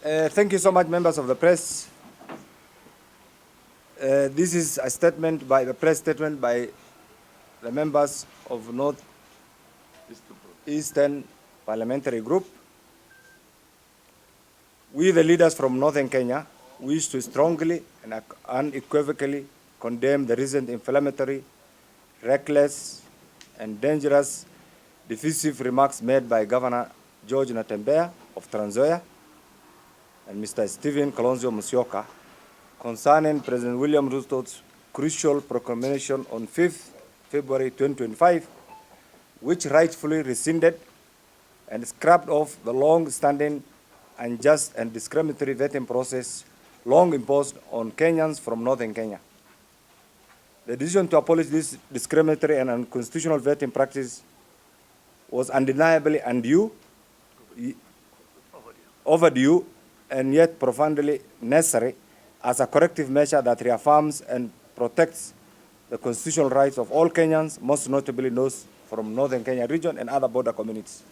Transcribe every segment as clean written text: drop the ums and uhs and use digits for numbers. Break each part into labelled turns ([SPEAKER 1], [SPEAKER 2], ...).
[SPEAKER 1] Thank you so much, members of the press. This is a statement by the press statement by the members of North Eastern Parliamentary Group. We, the leaders from Northern Kenya, wish to strongly and unequivocally condemn the recent inflammatory, reckless, and dangerous divisive remarks made by Governor George Natembeya of Trans Nzoia and Mr. Stephen KALONZO KWISHA concerning President William Ruto's crucial proclamation on 5th February 2025, which rightfully rescinded and scrapped off the long-standing unjust and discriminatory vetting process long imposed on Kenyans from Northern Kenya. The decision to abolish this discriminatory and unconstitutional vetting practice was undeniably overdue, and yet profoundly necessary as a corrective measure that reaffirms and protects the constitutional rights of all Kenyans, most notably those from Northern Kenya region and other border communities.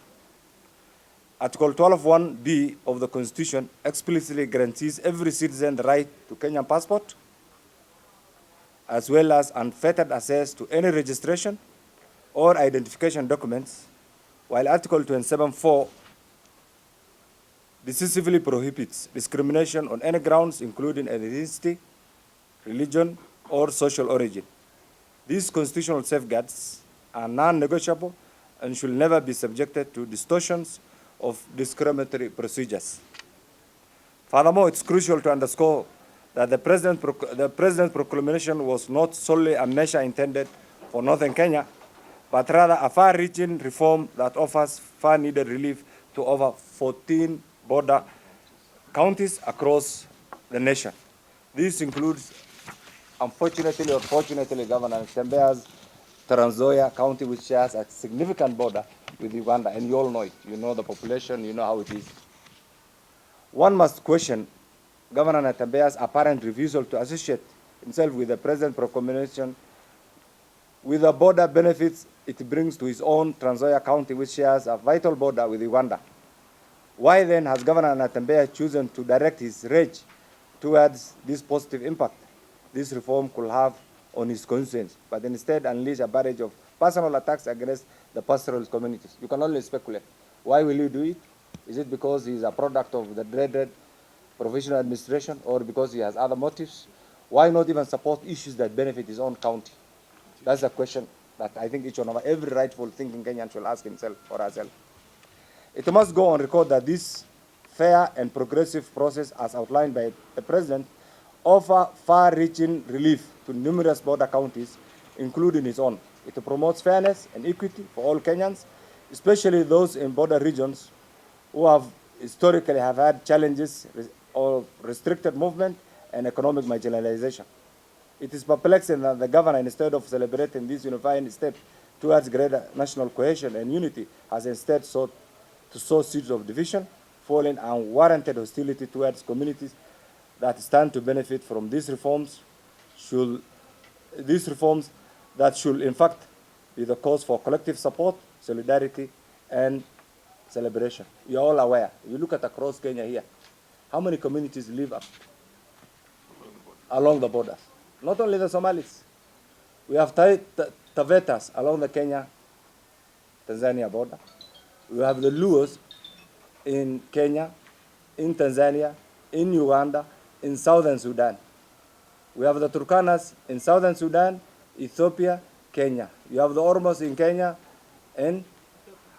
[SPEAKER 1] Article 12(1)(b) of the Constitution explicitly guarantees every citizen the right to Kenyan passport, as well as unfettered access to any registration or identification documents, while Article 27(4) decisively prohibits discrimination on any grounds, including ethnicity, religion, or social origin. These constitutional safeguards are non-negotiable and should never be subjected to distortions of discriminatory procedures. Furthermore, it's crucial to underscore that the President's proclamation was not solely a measure intended for Northern Kenya, but rather a far-reaching reform that offers far-needed relief to over 14 border counties across the nation. This includes, unfortunately or fortunately, Governor Natembeya's Trans Nzoia County, which shares a significant border with Uganda, and you all know it. You know the population, you know how it is. One must question Governor Natembeya's apparent refusal to associate himself with the President's proclamation with the border benefits it brings to his own Trans Nzoia County, which shares a vital border with Uganda. Why then has Governor Natembeya chosen to direct his rage towards this positive impact this reform could have on his constituents, but instead unleash a barrage of personal attacks against the pastoralist communities? You can only speculate. Why will he do it? Is it because he is a product of the dreaded provisional administration, or because he has other motives? Why not even support issues that benefit his own county? That's a question that I think each one of every rightful thinking Kenyan should ask himself or herself. It must go on record that this fair and progressive process, as outlined by the President, offers far-reaching relief to numerous border counties, including his own. It promotes fairness and equity for all Kenyans, especially those in border regions who have historically had challenges of restricted movement and economic marginalization. It is perplexing that the governor, instead of celebrating this unifying step towards greater national cohesion and unity, has instead sought to sow seeds of division, foiling unwarranted hostility towards communities that stand to benefit from these reforms that should in fact be the cause for collective support, solidarity, and celebration. You're all aware. You look at across Kenya here, how many communities live up along the borders? Not only the Somalis. We have Tavetas along the Kenya-Tanzania border. We have the Luos in Kenya, in Tanzania, in Uganda, in Southern Sudan. We have the Turkanas in Southern Sudan, Ethiopia, Kenya. You have the Ormos in Kenya and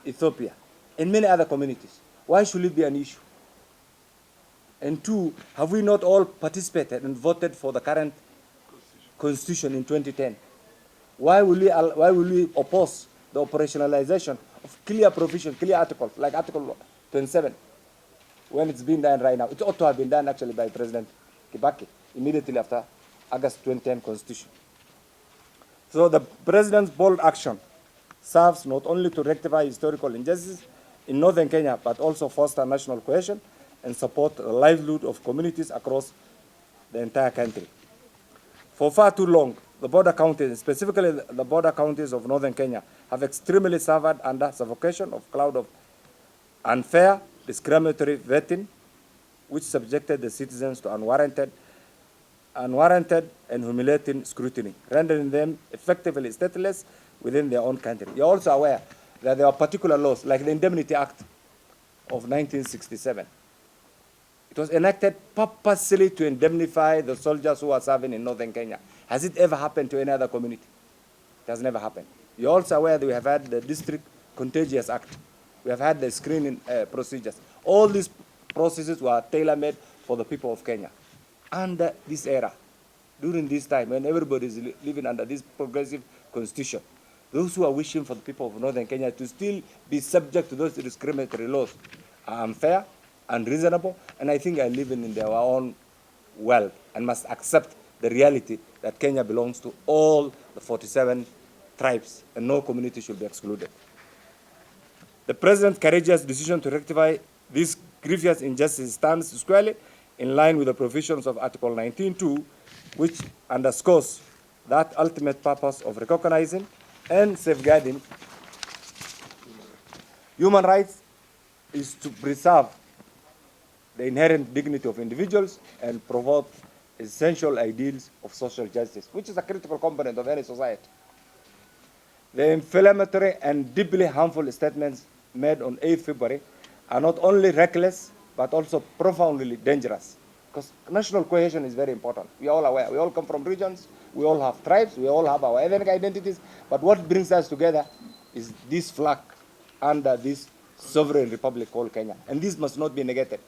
[SPEAKER 1] Ethiopia, and many other communities. Why should it be an issue? And two, have we not all participated and voted for the current Constitution in 2010? Why will we oppose the operationalization of clear provision, clear articles, like Article 27, when it's being done right now? It ought to have been done actually by President Kibaki immediately after August 2010 Constitution. So the President's bold action serves not only to rectify historical injustices in Northern Kenya, but also foster national cohesion and support the livelihood of communities across the entire country. For far too long, the border counties, specifically the border counties of Northern Kenya, have extremely suffered under suffocation of cloud of unfair, discriminatory vetting which subjected the citizens to unwarranted and humiliating scrutiny, rendering them effectively stateless within their own country. You're also aware that there are particular laws, like the Indemnity Act of 1967. It was enacted purposely to indemnify the soldiers who are serving in northern Kenya. Has it ever happened to any other community? It has never happened. You're also aware that we have had the District Contagious Act. We have had the screening procedures. All these processes were tailor-made for the people of Kenya. Under this era, during this time, when everybody is living under this progressive constitution, those who are wishing for the people of northern Kenya to still be subject to those discriminatory laws are unfair, unreasonable, and I think are living in their own world and must accept the reality that Kenya belongs to all the 47 tribes and no community should be excluded. The President's courageous decision to rectify this grievous injustice stands squarely in line with the provisions of Article 19.2, which underscores that ultimate purpose of recognizing and safeguarding human rights is to preserve the inherent dignity of individuals and promote essential ideals of social justice, which is a critical component of any society. The inflammatory and deeply harmful statements made on 8 February are not only reckless, but also profoundly dangerous. Because national cohesion is very important. We are all aware. We all come from regions. We all have tribes. We all have our ethnic identities. But what brings us together is this flag under this sovereign republic called Kenya. And this must not be negated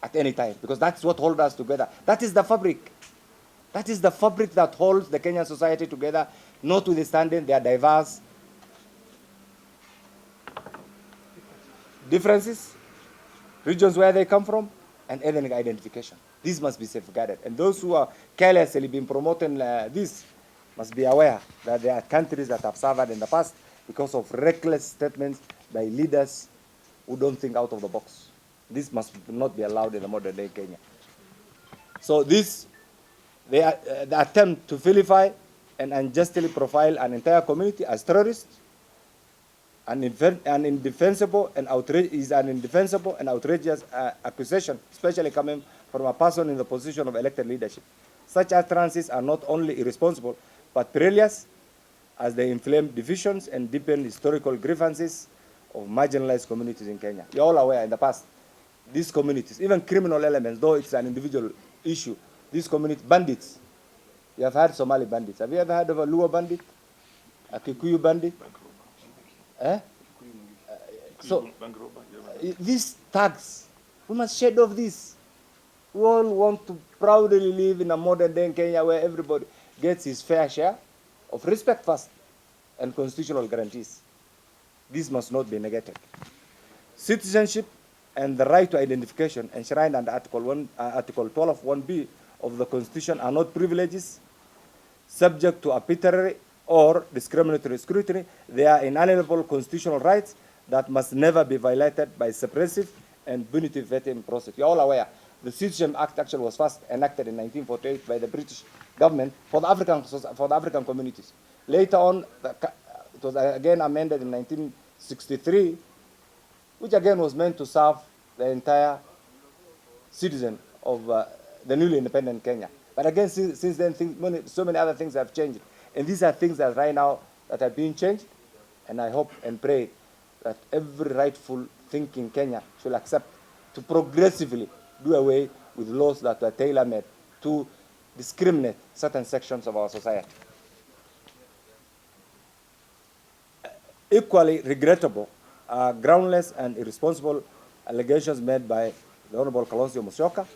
[SPEAKER 1] at any time, because that's what holds us together. That is the fabric. That is the fabric that holds the Kenyan society together, notwithstanding their diverse differences, regions where they come from, and ethnic identification. This must be safeguarded. And those who are carelessly been promoting this must be aware that there are countries that have suffered in the past because of reckless statements by leaders who don't think out of the box. This must not be allowed in the modern day Kenya. So the attempt to vilify and unjustly profile an entire community as terrorists an indefensible and outrageous accusation, especially coming from a person in the position of elected leadership. Such utterances are not only irresponsible, but perilous, as they inflame divisions and deepen historical grievances of marginalized communities in Kenya. You're all aware in the past, these communities, even criminal elements, though it's an individual issue, these communities, bandits, you have had Somali bandits. Have you ever heard of a Luo bandit? A Kikuyu bandit? So, these tags, we must shed off this. We all want to proudly live in a modern day Kenya where everybody gets his fair share of respect first and constitutional guarantees. This must not be negated. Citizenship and the right to identification enshrined under Article 12(1)(b) of the Constitution are not privileges subject to arbitrary or discriminatory scrutiny. They are inalienable constitutional rights that must never be violated by suppressive and punitive vetting process. You're all aware, the Citizenship Act actually was first enacted in 1948 by the British government for the African communities. Later on, it was again amended in 1963, which again was meant to serve the entire citizen of the newly independent Kenya. But again, since then, so many other things have changed. And these are things that right now that are being changed, and I hope and pray that every rightful thinking Kenya should accept to progressively do away with laws that are tailor-made to discriminate certain sections of our society. Equally regrettable are groundless and irresponsible allegations made by the Honorable KALONZO KWISHA,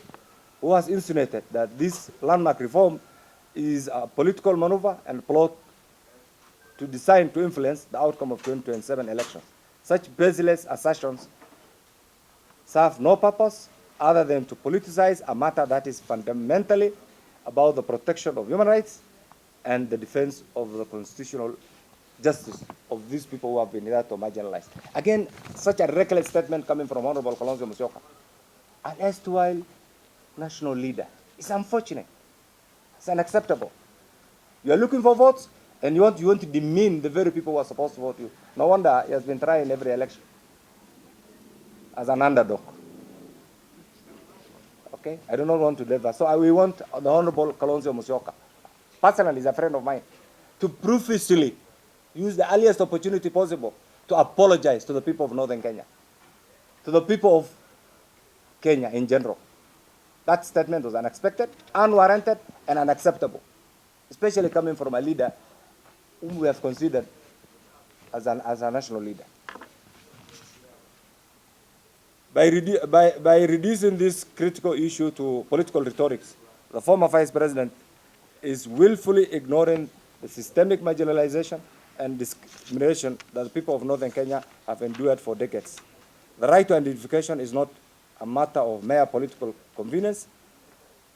[SPEAKER 1] who has insinuated that this landmark reform is a political maneuver and plot designed to influence the outcome of 2027 elections. Such baseless assertions serve no purpose other than to politicize a matter that is fundamentally about the protection of human rights and the defense of the constitutional justice of these people who have been hitherto marginalized. Again, such a reckless statement coming from Honorable KALONZO KWISHA, an erstwhile national leader. It's unfortunate. It's unacceptable. You are looking for votes, and you want to demean the very people who are supposed to vote you. No wonder he has been trying every election as an underdog. Okay? I do not want to deliver. So we want the Honorable KALONZO KWISHA, personally, is a friend of mine, to profusely use the earliest opportunity possible to apologize to the people of Northern Kenya, to the people of Kenya in general. That statement was unexpected, unwarranted, and unacceptable, especially coming from a leader whom we have considered as a national leader. By reducing this critical issue to political rhetorics, the former Vice President is willfully ignoring the systemic marginalization and discrimination that the people of Northern Kenya have endured for decades. The right to identification is not a matter of mere political convenience,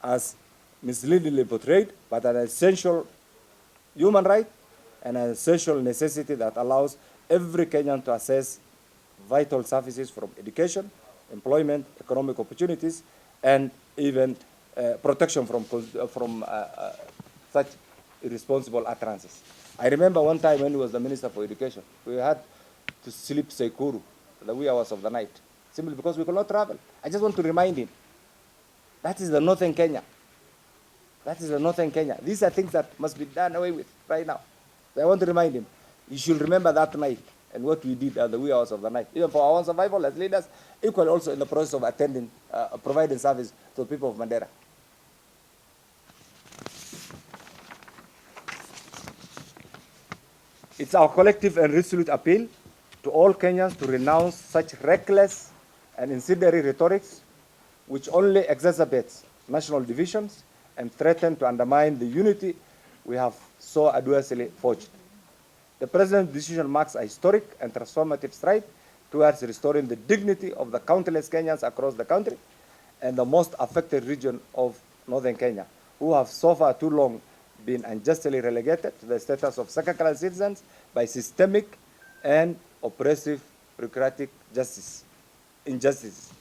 [SPEAKER 1] as misleadingly portrayed, but an essential human right and an essential necessity that allows every Kenyan to access vital services from education, employment, economic opportunities, and even protection from such irresponsible utterances. I remember one time when he was the Minister for Education, we had to sleep Sekuru the wee hours of the night, simply because we could not travel. I just want to remind him, that is the Northern Kenya. That is the Northern Kenya. These are things that must be done away with right now. So I want to remind him, you should remember that night and what we did at the wee hours of the night, even for our own survival as leaders, equally also in the process of attending, providing service to the people of Mandera. It's our collective and resolute appeal to all Kenyans to renounce such reckless and incendiary rhetorics which only exacerbates national divisions and threaten to undermine the unity we have so adversely forged. The President's decision marks a historic and transformative stride towards restoring the dignity of the countless Kenyans across the country and the most affected region of Northern Kenya, who have so far too long been unjustly relegated to the status of second-class citizens by systemic and oppressive bureaucratic injustice.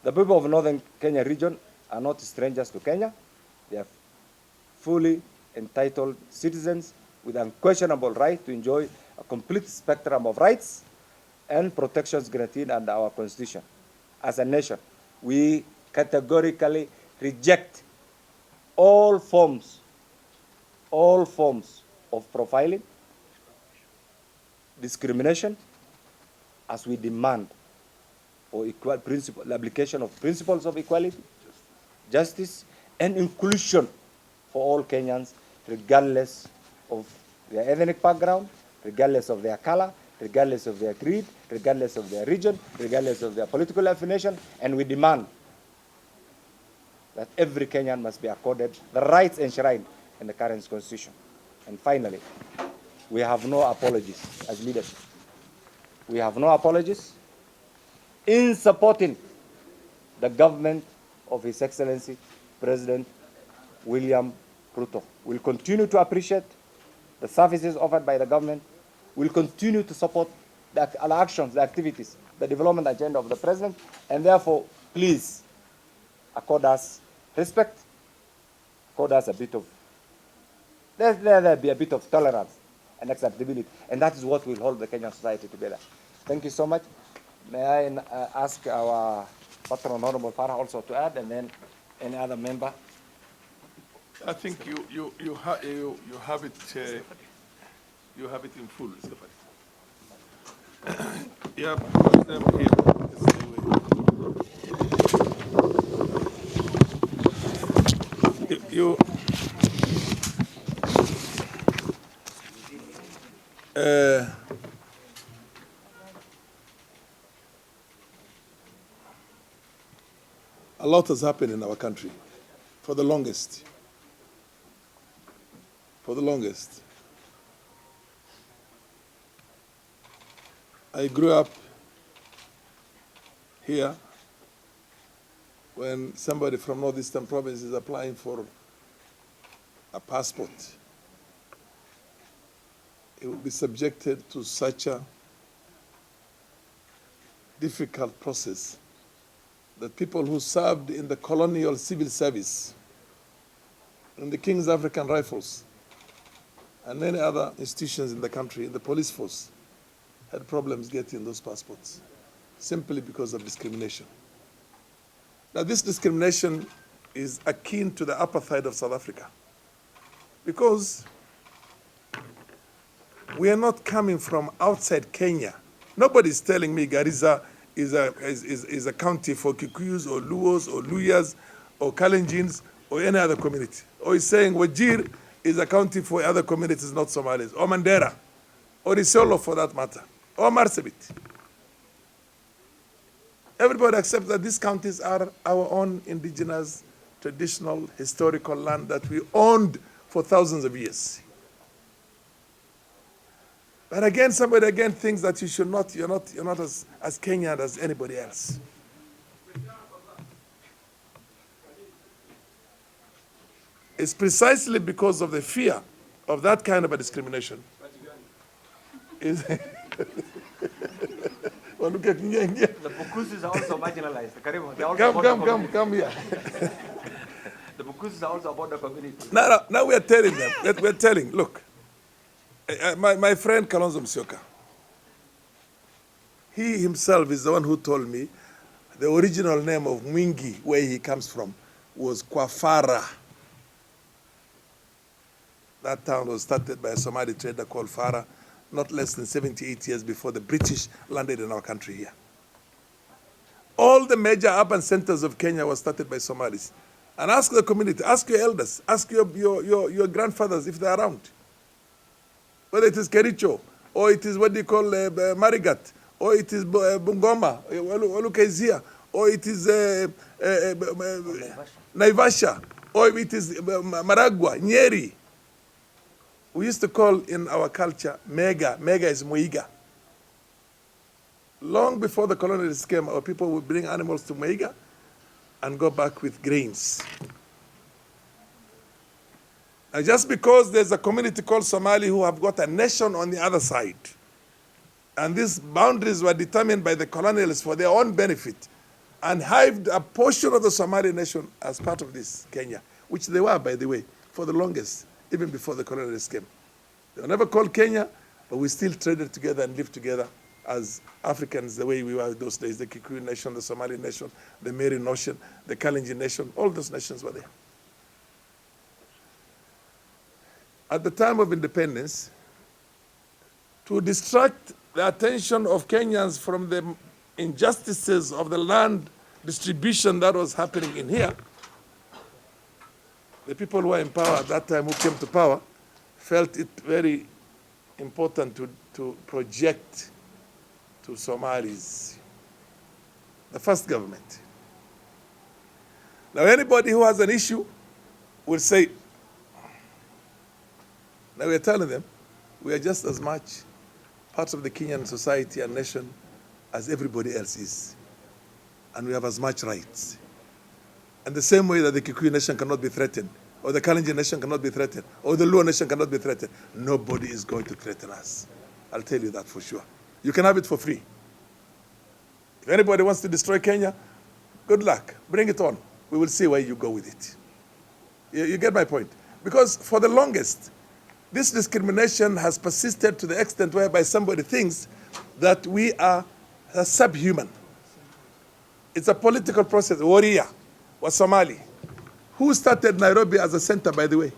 [SPEAKER 1] The people of Northern Kenya region are not strangers to Kenya. They are fully entitled citizens with unquestionable right to enjoy a complete spectrum of rights and protections granted under our Constitution. As a nation, we categorically reject all forms of profiling, discrimination, as we demand for the application of principles of equality, justice, and inclusion for all Kenyans, regardless of their ethnic background, regardless of their color, regardless of their creed, regardless of their region, regardless of their political affiliation, and we demand that every Kenyan must be accorded the rights enshrined in the current Constitution. And finally, we have no apologies as leaders. We have no apologies in supporting the government of His Excellency President William Ruto. We'll continue to appreciate the services offered by the government. We'll continue to support the actions, the activities, the development agenda of the President, and therefore, please accord us respect, accord us a bit of, let there be a bit of tolerance and acceptability, and that is what will hold the Kenyan society together. Thank you so much. May I ask our Patron Honorable Farah also to add, and then any other member?
[SPEAKER 2] I think you have it in full. Yeah, put them here. A lot has happened in our country for the longest. For the longest. I grew up here when somebody from Northeastern province is applying for a passport. It will be subjected to such a difficult process that people who served in the colonial civil service, in the King's African Rifles, and many other institutions in the country, in the police force, had problems getting those passports, simply because of discrimination. Now, this discrimination is akin to the apartheid of South Africa, because we are not coming from outside Kenya. Nobody's telling me Garissa is a county for Kikuyus or Luos or Luyas or Kalenjins or any other community. Or he's saying Wajir is a county for other communities, not Somalis, or Mandera, or Isolo for that matter, or Marsabit. Everybody accepts that these counties are our own indigenous, traditional, historical land that we owned for thousands of years. But again, somebody again thinks that you're not as Kenyan as anybody else. It's precisely because of the fear of that kind of a discrimination.
[SPEAKER 3] The Bukusus are also marginalized.
[SPEAKER 2] Come here.
[SPEAKER 3] The Bukusus are also about the community.
[SPEAKER 2] Now we are telling them, we're telling, look, my friend KALONZO KWISHA, he himself is the one who told me the original name of Mwingi, where he comes from, was Kwafara. That town was started by a Somali trader called Farah, not less than 78 years before the British landed in our country here. All the major urban centers of Kenya were started by Somalis. And ask the community, ask your elders, ask your grandfathers if they're around. Whether it is Kericho, or it is what they call Marigat, or it is Bungoma, Olukezia, or it is Naivasha, or it is Maragua, Nyeri. We used to call in our culture Mega. Mega is Muiga. Long before the colonialists came, our people would bring animals to Muiga and go back with grains. And just because there's a community called Somali who have got a nation on the other side, and these boundaries were determined by the colonialists for their own benefit, and hived a portion of the Somali nation as part of this Kenya, which they were, by the way, for the longest, even before the colonialists came. They were never called Kenya, but we still traded together and lived together as Africans the way we were those days. The Kikuyu nation, the Somali nation, the Meri nation, the Kalenjin nation, all those nations were there. At the time of independence, to distract the attention of Kenyans from the injustices of the land distribution that was happening in here, the people who were in power at that time, who came to power, felt it very important to project to Somalis the first government. Now anybody who has an issue will say, now we are telling them, we are just as much part of the Kenyan society and nation as everybody else is. And we have as much rights. And the same way that the Kikuyu nation cannot be threatened, or the Kalenjin nation cannot be threatened, or the Luo nation cannot be threatened, nobody is going to threaten us. I'll tell you that for sure. You can have it for free. If anybody wants to destroy Kenya, good luck. Bring it on. We will see where you go with it. You get my point? Because for the longest, this discrimination has persisted to the extent whereby somebody thinks that we are subhuman. It's a political process. Warrior was Somali. Who started Nairobi as a center, by the way?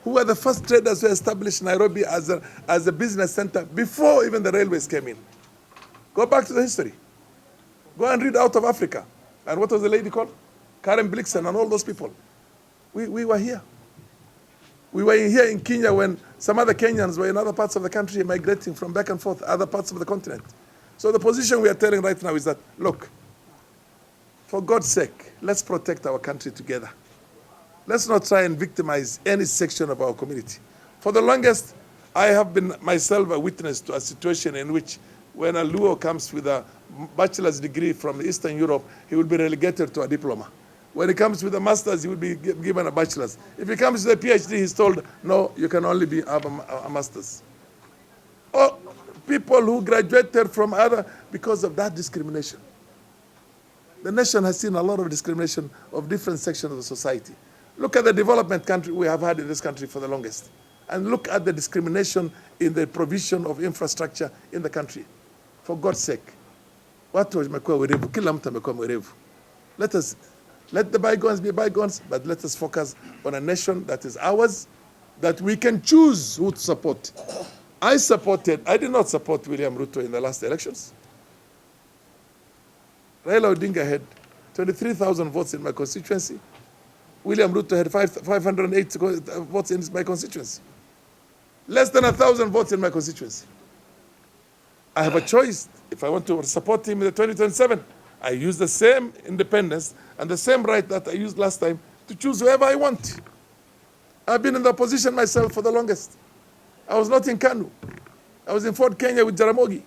[SPEAKER 2] Who were the first traders who established Nairobi as a business center before even the railways came in? Go back to the history. Go and read Out of Africa. And what was the lady called? Karen Blixen and all those people. We were here. We were here in Kenya when some other Kenyans were in other parts of the country migrating from back and forth, other parts of the continent. So the position we are telling right now is that, look, for God's sake, let's protect our country together. Let's not try and victimize any section of our community. For the longest, I have been myself a witness to a situation in which when a Luo comes with a bachelor's degree from Eastern Europe, he will be relegated to a diploma. When he comes with a master's, he will be given a bachelor's. If he comes with a PhD, he's told, no, you can only have a master's. Or people who graduated from other, because of that discrimination. The nation has seen a lot of discrimination of different sections of the society. Look at the development country we have had in this country for the longest. And look at the discrimination in the provision of infrastructure in the country. For God's sake. Let us Let the bygones be bygones, but let us focus on a nation that is ours, that we can choose who to support. I did not support William Ruto in the last elections. Raila Odinga had 23,000 votes in my constituency. William Ruto had 508 votes in my constituency. Less than 1,000 votes in my constituency. I have a choice. If I want to support him in the 2027, I use the same independence and the same right that I used last time to choose whoever I want. I've been in the opposition myself for the longest. I was not in Kanu. I was in Fort Kenya with Jaramogi.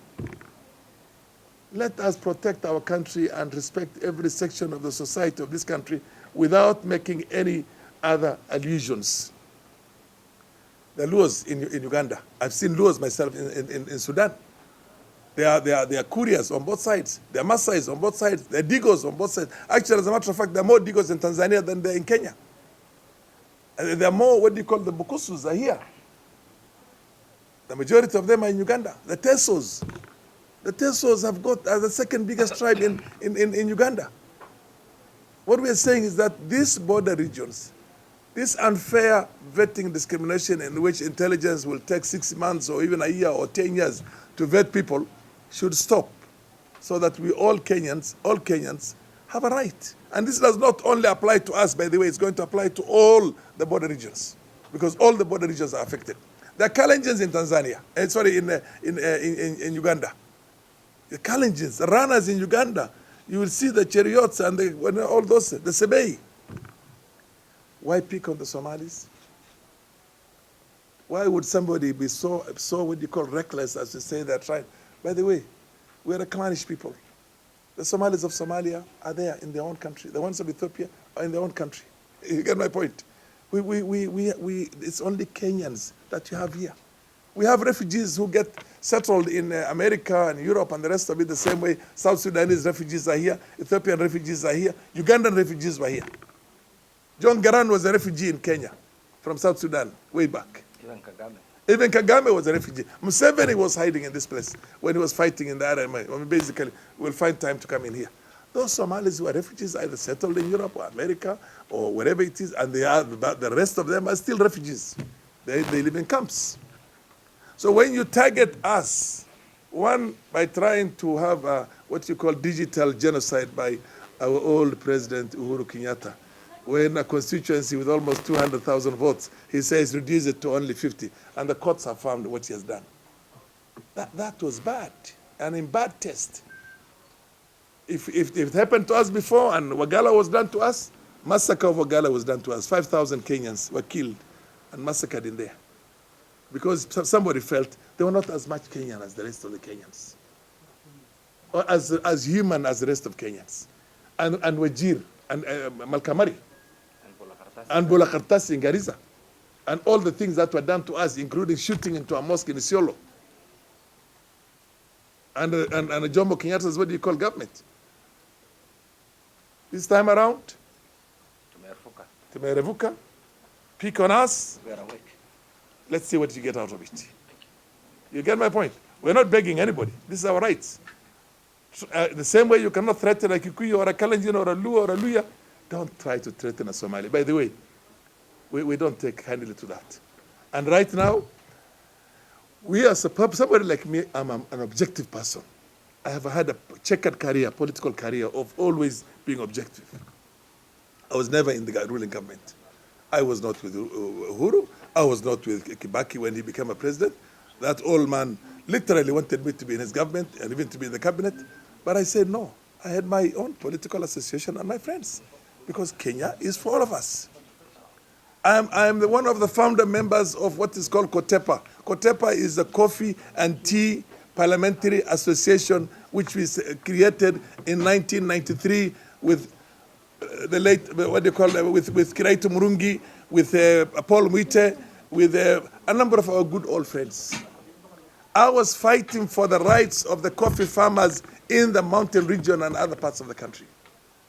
[SPEAKER 2] Let us protect our country and respect every section of the society of this country without making any other allusions. The Luos in Uganda, I've seen Luos myself in Sudan. They are couriers on both sides. They are Maasais on both sides. They are Digos on both sides. Actually, as a matter of fact, there are more Digos in Tanzania than there are in Kenya. And there are more, what do you call, the Bukusus are here. The majority of them are in Uganda. The Tesos. The Tesos have got as the second biggest tribe in Uganda. What we are saying is that these border regions, this unfair vetting discrimination in which intelligence will take 6 months or even a year or 10 years to vet people, should stop, so that we all Kenyans have a right. And this does not only apply to us, by the way, it's going to apply to all the border regions, because all the border regions are affected. There are Kalenjins in Tanzania, in Uganda. The Kalenjins, the runners in Uganda, you will see the chariots and all those, the Sebei. Why pick on the Somalis? Why would somebody be so what you call reckless as to say they're trying? By the way, we're a clannish people. The Somalis of Somalia are there in their own country. The ones of Ethiopia are in their own country. You get my point? It's only Kenyans that you have here. We have refugees who get settled in America and Europe and the rest of it the same way. South Sudanese refugees are here. Ethiopian refugees are here. Ugandan refugees were here. John Garang was a refugee in Kenya from South Sudan way back. Even Kagame was a refugee. Museveni was hiding in this place when he was fighting in the RMA. I mean, basically, we'll find time to come in here. Those Somalis who are refugees either settled in Europe or America or wherever it is, and the rest of them are still refugees. They live in camps. So when you target us, one, by trying to have what you call digital genocide by our old president Uhuru Kenyatta, when a constituency with almost 200,000 votes, he says reduce it to only 50, and the courts have found what he has done. That was bad, and in bad taste. If it happened to us before and Wagala was done to us, massacre of Wagala was done to us. 5,000 Kenyans were killed and massacred in there. Because somebody felt they were not as much Kenyan as the rest of the Kenyans. Or as human as the rest of Kenyans. And Wajir, and Malkamari, and Bolakartas in Garissa, and all the things that were done to us, including shooting into a mosque in Isiolo. And Jomo Kenyatta's, what do you call government? This time around, Tumerevuka, pick on us.
[SPEAKER 3] We are awake.
[SPEAKER 2] Let's see what you get out of it. You get my point? We're not begging anybody. This is our rights. The same way you cannot threaten a Kikuyu or a Kalenjin or a Luo or a Luya, don't try to threaten a Somali. By the way, we don't take kindly to that. And right now, we are somebody like me, I'm an objective person. I have had a checkered career, political career of always being objective. I was never in the ruling government. I was not with Uhuru. I was not with Kibaki when he became a president. That old man literally wanted me to be in his government and even to be in the cabinet. But I said no. I had my own political association and my friends, because Kenya is for all of us. I am one of the founder members of what is called COTEPA. COTEPA is the Coffee and Tea Parliamentary Association, which was created in 1993 with the late, what do you call it, with Kiraitu Murungi, with Paul Mwite, with a number of our good old friends. I was fighting for the rights of the coffee farmers in the mountain region and other parts of the country,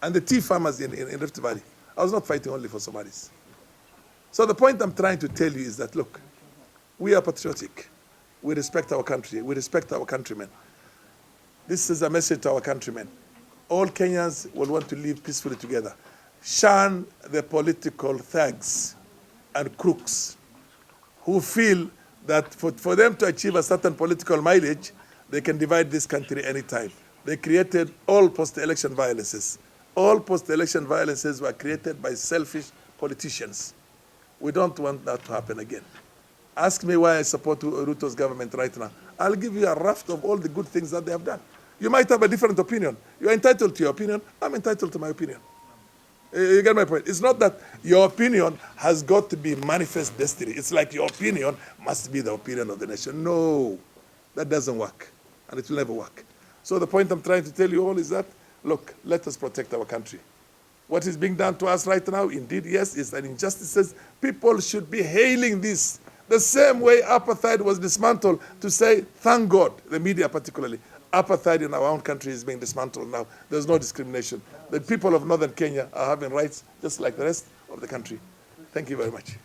[SPEAKER 2] and the tea farmers in Rift Valley. I was not fighting only for Somalis. So the point I'm trying to tell you is that, look, we are patriotic. We respect our country. We respect our countrymen. This is a message to our countrymen. All Kenyans will want to live peacefully together. shun the political thugs and crooks who feel that for them to achieve a certain political mileage, they can divide this country anytime. They created all post-election violences. All post-election violences were created by selfish politicians. We don't want that to happen again. Ask me why I support Ruto's government right now. I'll give you a raft of all the good things that they have done. You might have a different opinion. You're entitled to your opinion. I'm entitled to my opinion. You get my point? It's not that your opinion has got to be manifest destiny. It's like your opinion must be the opinion of the nation. No, that doesn't work, and it will never work. So the point I'm trying to tell you all is that, look, let us protect our country. What is being done to us right now, indeed, yes, is an injustice. People should be hailing this. The same way apartheid was dismantled, to say, thank God, the media particularly, apartheid in our own country is being dismantled now. There's no discrimination. The people of northern Kenya are having rights just like the rest of the country. Thank you very much.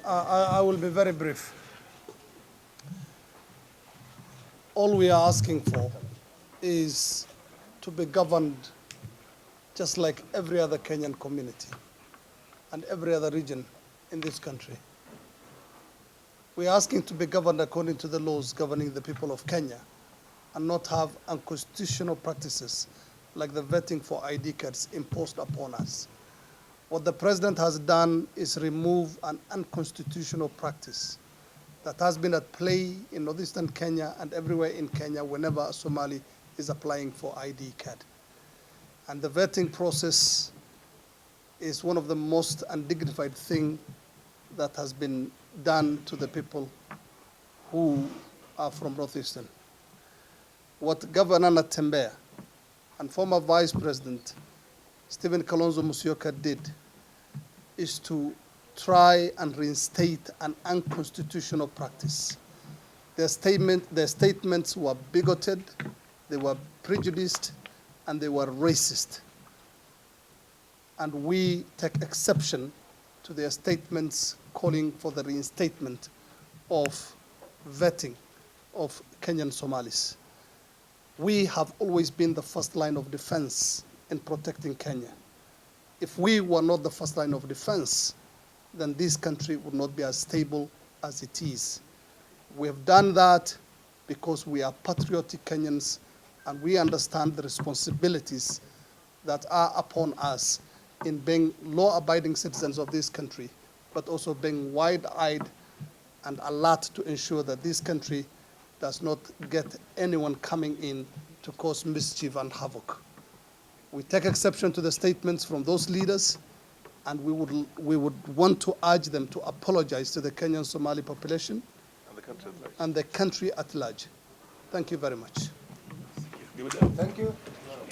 [SPEAKER 4] I will be very brief. All we are asking for is to be governed just like every other Kenyan community and every other region in this country. We are asking to be governed according to the laws governing the people of Kenya and not have unconstitutional practices like the vetting for ID cards imposed upon us. What the president has done is remove an unconstitutional practice that has been at play in northeastern Kenya and everywhere in Kenya whenever a Somali is applying for ID card. And the vetting process is one of the most undignified things that has been done to the people who are from northeastern. What Governor Natembeya and former Vice President Stephen KALONZO KWISHA did is to try and reinstate an unconstitutional practice. Their statements were bigoted, they were prejudiced, and they were racist. And we take exception to their statements calling for the reinstatement of vetting of Kenyan Somalis. We have always been the first line of defense in protecting Kenya. If we were not the first line of defense, then this country would not be as stable as it is. We have done that because we are patriotic Kenyans and we understand the responsibilities that are upon us in being law-abiding citizens of this country, but also being wide-eyed and alert to ensure that this country does not get anyone coming in to cause mischief and havoc. We take exception to the statements from those leaders, and we would want to urge them to apologize to the Kenyan Somali population and the country at large. Thank you very much.
[SPEAKER 2] Give it up.
[SPEAKER 4] Thank you.